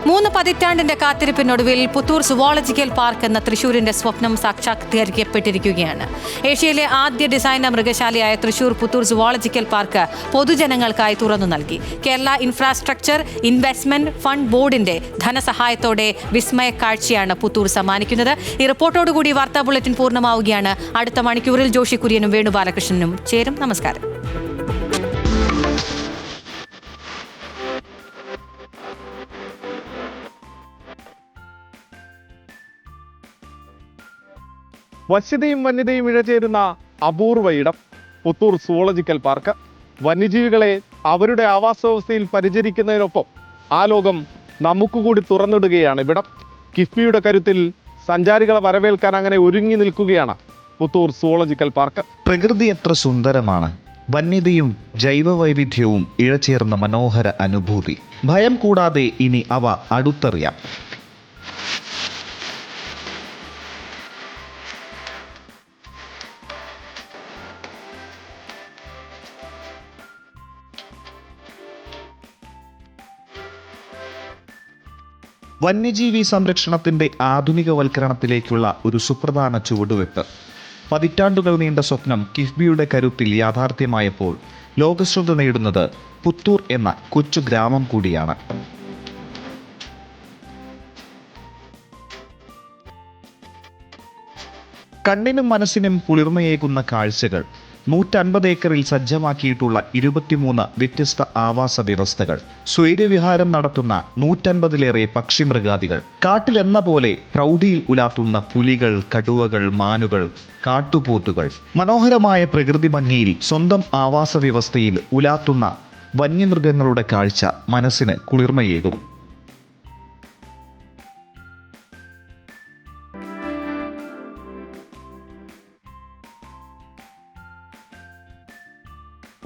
3 പതിറ്റാണ്ടിന്റെ കാത്തിരിപ്പിനൊടുവിൽ Puthur zoological park എന്ന തൃശൂരിന്റെ സ്വപ്നം സാക്ഷാത്കരിക്കപ്പെട്ടിരിക്കുകയാണ്. ഏഷ്യയിലെ ആദ്യ ഡിസൈനർ മൃഗശാലയായ തൃശൂർ പുത്തൂർ സുവോളജിക്കൽ പാർക്ക് പൊതുജനങ്ങൾക്കായി തുറന്നു നൽകി. കേരള ഇൻഫ്രാസ്ട്രക്ചർ ഇൻവെസ്റ്റ്മെന്റ് ഫണ്ട് ബോർഡിന്റെ ധനസഹായത്തോടെ വിസ്മയ കാഴ്ചയാണ് പുത്തൂർ സമ്മാനിക്കുന്നത്. ഈ റിപ്പോർട്ടോടുകൂടി വാർത്താ ബുള്ളറ്റിൻ പൂർണ്ണമാവുകയാണ്. അടുത്ത മണിക്കൂറിൽ ജോഷി കുര്യനും വേണുബാലകൃഷ്ണനും ചേരും. നമസ്കാരം. വശ്യതയും വന്യതയും ഇഴചേരുന്ന അപൂർവ ഇടം പുത്തൂർ സുവോളജിക്കൽ പാർക്ക്. വന്യജീവികളെ അവരുടെ ആവാസ വ്യവസ്ഥയിൽ പരിചരിക്കുന്നതിനൊപ്പം ആ ലോകം നമുക്കുകൂടി തുറന്നിടുകയാണ് ഇവിടം. കിഫ്ബിയുടെ കരുത്തിൽ സഞ്ചാരികളെ വരവേൽക്കാൻ അങ്ങനെ ഒരുങ്ങി നിൽക്കുകയാണ് പുത്തൂർ സുവോളജിക്കൽ പാർക്ക്. പ്രകൃതി എത്ര സുന്ദരമാണ്. വന്യതയും ജൈവവൈവിധ്യവും ഇഴചേർന്ന മനോഹര അനുഭൂതി. ഭയം കൂടാതെ ഇനി അവ അടുത്തറിയാം. വന്യജീവി സംരക്ഷണത്തിൻ്റെ ആധുനികവൽക്കരണത്തിലേക്കുള്ള ഒരു സുപ്രധാന ചുവടുവെപ്പ്. പതിറ്റാണ്ടുകൾ നീണ്ട സ്വപ്നം കിഫ്ബിയുടെ കരുത്തിൽ യാഥാർത്ഥ്യമായപ്പോൾ ലോകശ്രദ്ധ നേടുന്നത് പുത്തൂർ എന്ന കൊച്ചു ഗ്രാമം കൂടിയാണ്. കണ്ണിനും മനസ്സിനും കുളിർമയേകുന്ന കാഴ്ചകൾ. 150 ഏക്കറിൽ സജ്ജമാക്കിയിട്ടുള്ള 23 വ്യത്യസ്ത ആവാസ വ്യവസ്ഥകൾ. സ്വൈര്യവിഹാരം നടത്തുന്ന 150-ലേറെ പക്ഷിമൃഗാദികൾ. കാട്ടിലെന്ന പോലെ പ്രൗഢിയിൽ ഉലാത്തുന്ന പുലികൾ, കടുവകൾ, മാനുകൾ, കാട്ടുപോത്തുകൾ. മനോഹരമായ പ്രകൃതി ഭംഗിയിൽ സ്വന്തം ആവാസ വ്യവസ്ഥയിൽ ഉലാത്തുന്ന വന്യമൃഗങ്ങളുടെ കാഴ്ച മനസ്സിന് കുളിർമയേകും.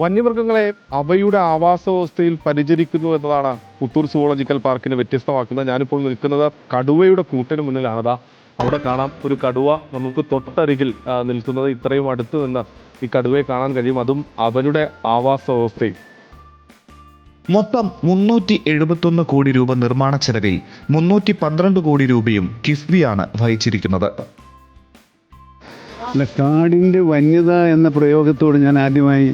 വന്യമൃഗങ്ങളെ അവയുടെ ആവാസ വ്യവസ്ഥയിൽ പരിചരിക്കുന്നു എന്നതാണ് പുത്തൂർ സുവോളജിക്കൽ പാർക്കിനെ വ്യത്യസ്തമാക്കുന്നത്. ഞാനിപ്പോൾ നിൽക്കുന്നത് കടുവയുടെ കൂട്ടിന് മുന്നിലാണതാ. അവിടെ കാണാം ഒരു കടുവ നമുക്ക് തൊട്ടരികിൽ നിൽക്കുന്നത്. ഇത്രയും അടുത്ത് നിന്ന് ഈ കടുവയെ കാണാൻ കഴിയും, അതും അവരുടെ ആവാസ വ്യവസ്ഥയിൽ. മൊത്തം 371 കോടി രൂപ നിർമ്മാണ ചെലവിൽ 312 കോടി രൂപയും കിഫ്ബിയാണ് വഹിച്ചിരിക്കുന്നത്. കാടിൻ്റെ വന്യത എന്ന പ്രയോഗത്തോട് ഞാൻ ആദ്യമായി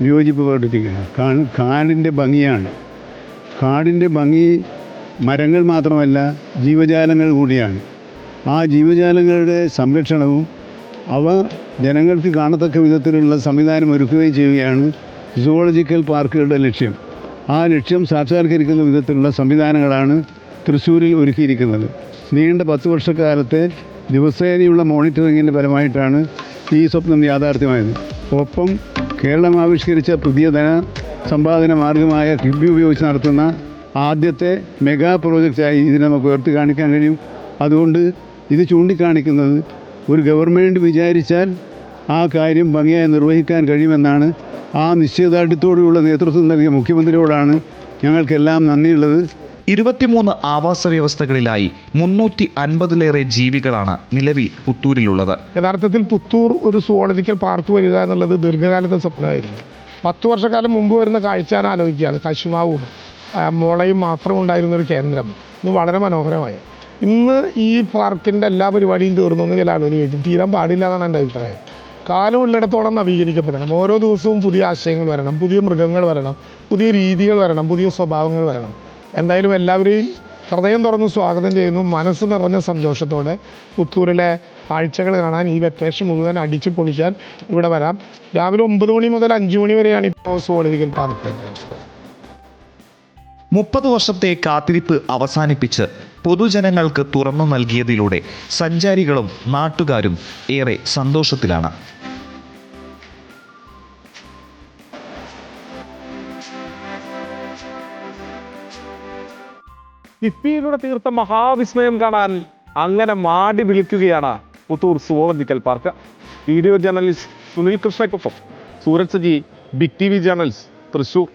വിയോജിപ്പ് പ്രകടിപ്പിക്കുകയാണ്. കാടിൻ്റെ ഭംഗിയാണ്. കാടിൻ്റെ ഭംഗി മരങ്ങൾ മാത്രമല്ല, ജീവജാലങ്ങൾ കൂടിയാണ്. ആ ജീവജാലങ്ങളുടെ സംരക്ഷണവും അവ ജനങ്ങൾക്ക് കാണത്തക്ക വിധത്തിലുള്ള സംവിധാനം ഒരുക്കുകയും ചെയ്യുകയാണ് സുവോളജിക്കൽ പാർക്കുകളുടെ ലക്ഷ്യം. ആ ലക്ഷ്യം സാക്ഷാത്കരിക്കുന്ന വിധത്തിലുള്ള സംവിധാനങ്ങളാണ് തൃശ്ശൂരിൽ ഒരുക്കിയിരിക്കുന്നത്. നീണ്ട 10 വർഷക്കാലത്തെ ദിവസേനയുള്ള മോണിറ്ററിങ്ങിൻ്റെ ഫലമായിട്ടാണ് ഈ സ്വപ്നം യാഥാർത്ഥ്യമായത്. ഒപ്പം കേരളം ആവിഷ്കരിച്ച പുതിയ ധന സമ്പാദന മാർഗമായ കിഫ്ബി ഉപയോഗിച്ച് നടത്തുന്ന ആദ്യത്തെ മെഗാ പ്രോജക്റ്റായി ഇതിനെ നമുക്ക് ഉയർത്തി കാണിക്കാൻ കഴിയും. അതുകൊണ്ട് ഇത് ചൂണ്ടിക്കാണിക്കുന്നത് ഒരു ഗവൺമെൻറ് വിചാരിച്ചാൽ ആ കാര്യം ഭംഗിയായി നിർവഹിക്കാൻ കഴിയുമെന്നാണ്. ആ നിശ്ചയദാർഢ്യത്തോടുള്ള നേതൃത്വം നൽകിയ മുഖ്യമന്ത്രിയോടാണ് ഞങ്ങൾക്കെല്ലാം നന്ദിയുള്ളത്. 23 ആവാസ വ്യവസ്ഥകളിലായി 350-ലേറെ ജീവികളാണ് നിലവിൽ പുത്തൂരിലുള്ളത്. യഥാർത്ഥത്തിൽ പുത്തൂർ ഒരു സുവോളജിക്കൽ പാർക്ക് വരിക എന്നുള്ളത് ദീർഘകാലത്തെ സ്വപ്നമായിരുന്നു. 10 വർഷക്കാലം മുമ്പ് വരുന്ന കാഴ്ച ഞാൻ ആലോചിക്കുകയാണ്. കശുമാവും മുളയും മാത്രം ഉണ്ടായിരുന്നൊരു കേന്ദ്രം ഇന്ന് വളരെ മനോഹരമായി. ഇന്ന് ഈ പാർക്കിൻ്റെ എല്ലാ പരിപാടിയും തീർന്നു എന്ന് ചില ആളുകൾ ചോദിച്ചു. തീരാൻ പാടില്ല എന്നാണ് എൻ്റെ അഭിപ്രായം. കാലം ഉള്ളിടത്തോളം നവീകരിക്കപ്പെടണം. ഓരോ ദിവസവും പുതിയ ആശയങ്ങൾ വരണം, പുതിയ മൃഗങ്ങൾ വരണം, പുതിയ രീതികൾ വരണം, പുതിയ സ്വഭാവങ്ങൾ വരണം. എന്തായാലും എല്ലാവരെയും ഹൃദയം തുറന്ന് സ്വാഗതം ചെയ്യുന്നു. മനസ്സ് നിറഞ്ഞ സന്തോഷത്തോടെ പുത്തൂരിലെ കാഴ്ചകൾ കാണാൻ ഈ വെക്കേഷൻ മുഴുവൻ അടിച്ചു പൊളിക്കാൻ ഇവിടെ വരാം. രാവിലെ 9 മണി മുതൽ 5 മണി വരെയാണ് ഇപ്പോൾ സുവോളജിക്കൽ പാർക്ക്. 30 വർഷത്തെ കാത്തിരിപ്പ് അവസാനിപ്പിച്ച് പൊതുജനങ്ങൾക്ക് തുറന്നു നൽകിയതിലൂടെ സഞ്ചാരികളും നാട്ടുകാരും ഏറെ സന്തോഷത്തിലാണ്. കിഫ്ബിയിലൂടെ തീർത്ത മഹാവിസ്മയം കാണാൻ അങ്ങനെ മാടി വിളിക്കുകയാണ് Puthur zoological park. Video journalist Sunil കൃഷ്ണയ്ക്കൊപ്പം Sooraj Saji, big TV channels, Thrissur.